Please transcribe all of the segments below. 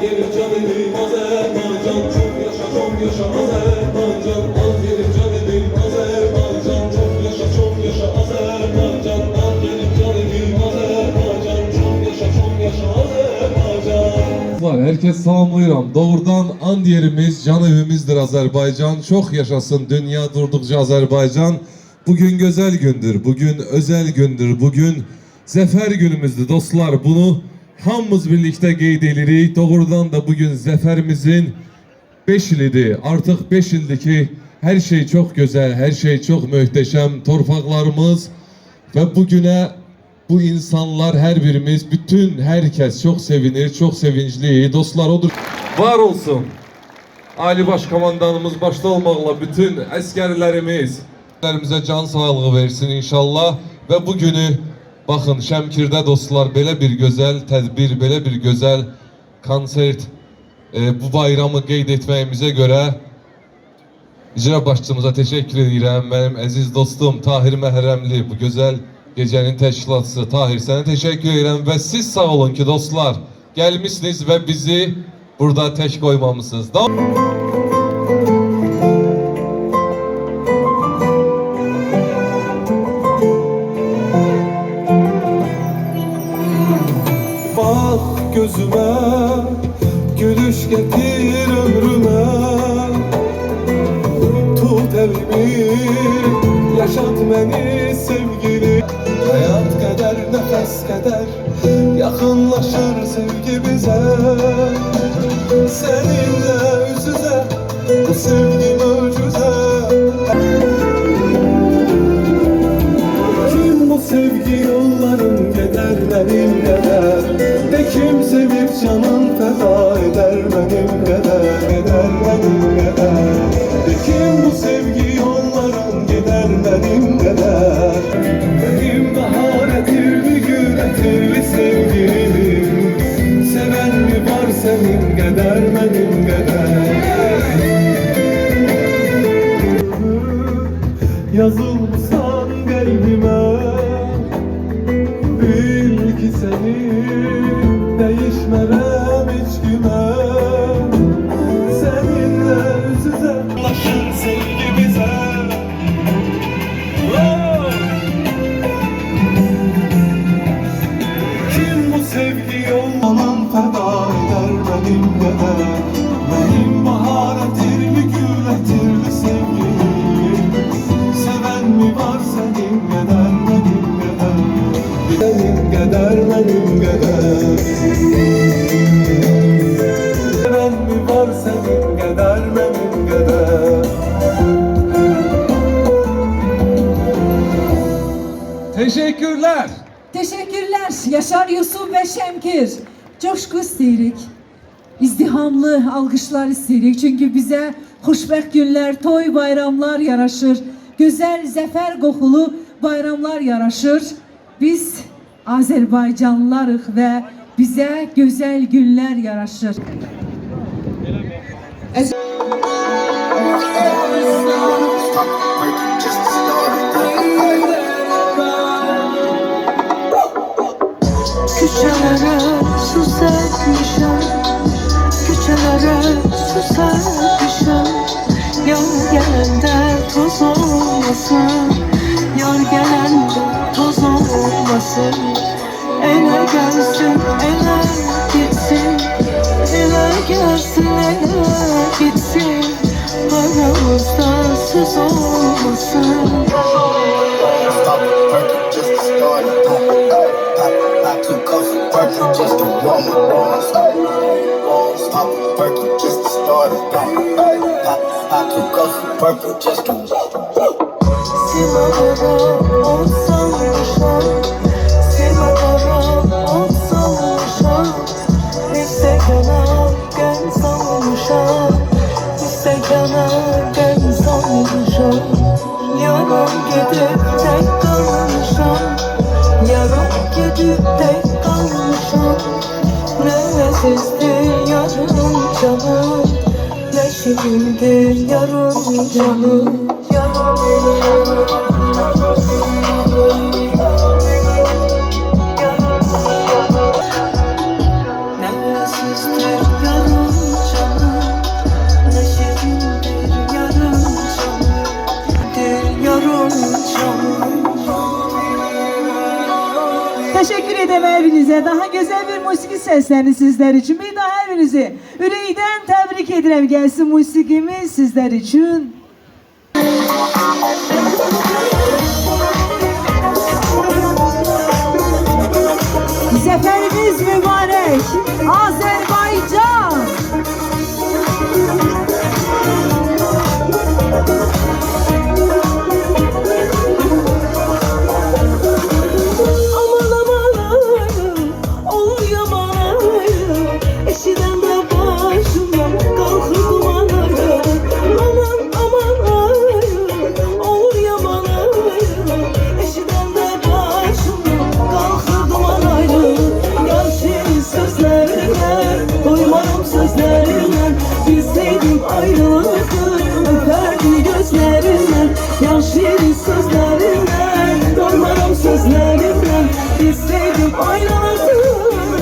gelin canım Azerbaycan, çok yaşa Azerbaycan. Al gelin canım Azerbaycan, çok yaşa Azerbaycan. Al gelin canım Azerbaycan, çok yaşa Azerbaycan. Herkes salamlayıram. Doğrudan and yerimiz, can evimizdir Azerbaycan. Çok yaşasın dünya durdukça Azerbaycan. Bugün güzel gündür, bugün özel gündür, bugün zafer günümüzdür dostlar. Bunu hamımız birlikte qeyd edirik. Doğrudan da bugün zaferimizin 5 ilidir. Artık 5 ildir ki her şey çok güzel, her şey çok muhteşem. Torpaqlarımız ve bugüne bu insanlar, her birimiz, bütün herkes çok sevinir, çok sevinçli. Dostlar odur. Var olsun. Ali Başkomandanımız başta olmakla bütün əsgərlərimiz can sağlığı versin inşallah. Ve bugünü bakın Şəmkirdə dostlar belə bir güzel tədbir, belə bir güzel konsert bu bayramı qeyd etməyimizə görə icra başçımıza teşekkür edirəm. Benim əziz dostum Tahir Məhrəmli, bu güzel gecenin təşkilatçısı Tahir, sənə teşekkür edirəm və siz sağ olun ki dostlar gəlmişsiniz və bizi burada tək qoymamısınız. Bak gözüme, gülüş getir ömrüme. Tut elimi, yaşat beni sevgili. Hayat kadar, nefes kadar yakınlaşır sevgi bize. Seninle yüz yüze, bu sevgi mucize. Kim bu sevgi yolların gider benim gider. De kim sevip canın feda eder benim gider, eder benim gider. De kim bu sevgi yolların gider benim gider. Benim baharetirli günetirli sevgilim. Seven mi var senin gider benim gider. Yazılsan kalbime, bil ki seni değişmem hiç güme. Seninle yüz yüze ulaşır sevgi bize. Oh! Kim bu sevgi yollanın feda eder benim gider. Benim baharetirli gületirli sevgilim. Seven mi var senin gider benim gider. Senin gider benim gider. Seven mi var senin gider benim gider. Teşekkürler. Teşekkürler Yaşar Yusuf ve Şemkir. Coşku isteyirik. İzdihamlı alkışlar isteyirik. Çünkü bize xoşbəxt günler, toy bayramlar yaraşır. Güzel, zafer kokulu bayramlar yaraşır. Biz Azerbaycanlılarıq ve bize güzel günler yaraşır. Küçelere su serpmişem, küçelere su serpmişem. Yar gelende toz olmasın, yar gelende toz olmasın. Ele gelsin, ele gitsin, ele gelsin, ele gitsin. Aramızda söz olmasın. Stop working just to start it. Pop two cups of purple just to warm up. Stop working just to start it. Pop two cups of purple just to. Simalara olsam nişan, simalara olsam nişan. İstekana gel savunuşan, istekana gel savunuşan. Yarın gidip tek kalmışam, yarın gidip tek kalmışam. Nefesizdir yarım canım, leşimdir yarım canım. Nefesizdir ederim evinize. Daha güzel bir musiki seslerini sizler için. Bir daha evinizi yüreğden tebrik ederim. Gelsin musikimiz sizler için. Zaferimiz mübarek. Azerbaycan. Aman aman ol yaman eşiden de başımdan kalkır duman aman aman ol yaman eşiden de başımdan kalkır duman yar şirin sözlerine doymadım sözlerine bilseydim ayrılıktır öperdim gözlerinden yar şirin sözlerine doymadım sözlerinden bilseydim ayrılıktır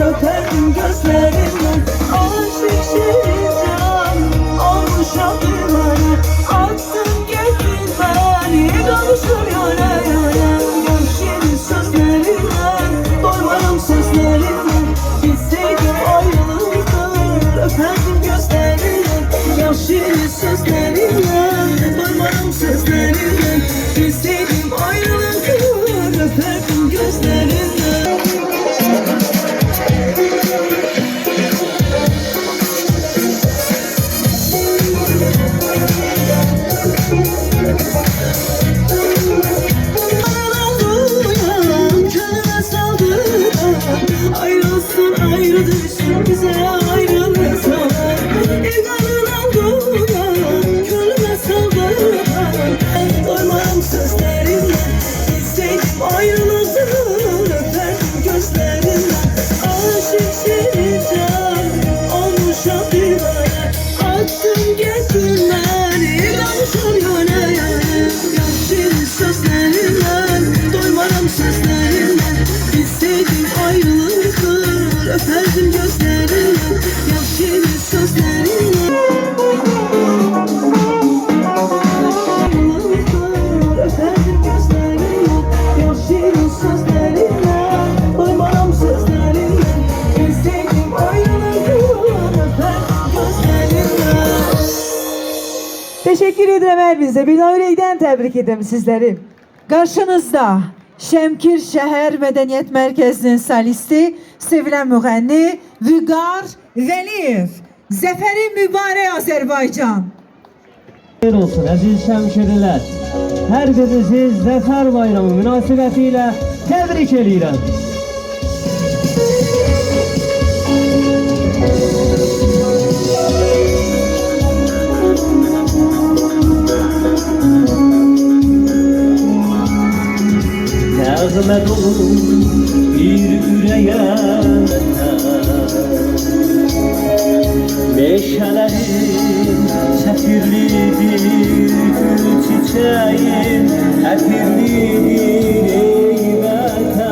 öperdim gözlerinden aşık şirin can olmuşam divane aksın getir beni kavuşur yana yana yar şirin sözlerinden doymadım sözlerinden bilseydim ayrılıktır öperdim gözlerinden yar şirin sözlerinden doymadım sözlerinden bilseydim ayrılıktır öperdim gözlerinden. Könlüme saldı ayrılsın ayrı düşsün bize ayrılırsa İlganından duyan könlüme saldı doymam sözlerinden bilseydim ayrılıktır öperdim gözlerinden aşık şirin can olmuşam divane attın getirdin beni kavuşur yana yana yar şirin sözlerinden doymaram sözlerinden bilseydim ayrılıktır öperdim gözlerinden yar şirin sözlerinden ayrılıktır öperdim gözlerinden yar şirin sözlerinden doymaram sözlerinden bilseydim ayrılıktır öperdim gözlerinden. Teşekkür ederim elbise. Bir daha yürekten tebrik ederim sizleri. Karşınızda Şemkir Şəhər Mədəniyyət Mərkəzinin solisti, sevilen müğənni Vüqar Vəliyev. Zəfəri mübarək Azərbaycan. Xeyir olsun əziz şəmkirlilər. Hər birinizi Zəfər Bayramı münasibətilə təbrik edirəm. Nəğmə dolu bir ürəyə meşələrin çətirlidir gül çiçəyin ətirlidir ey vətən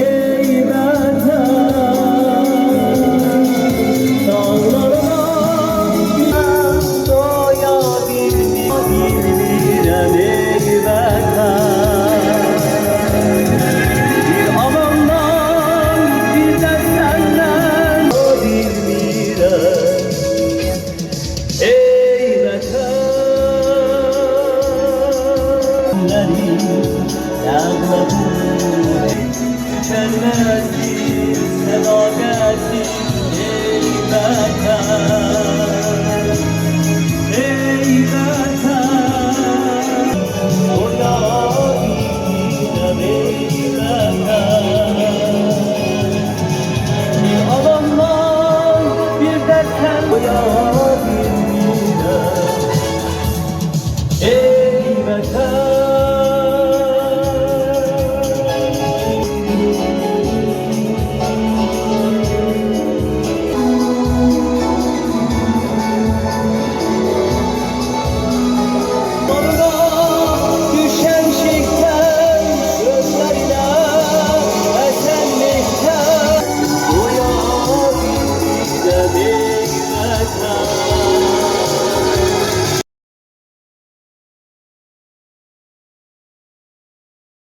ey vətən dağlarına doya bilmirəm ey vətən bir amandan bir də səndən bilmirəm ey vətənlərim yağladır tükenməzdir sədaqətin ey vətən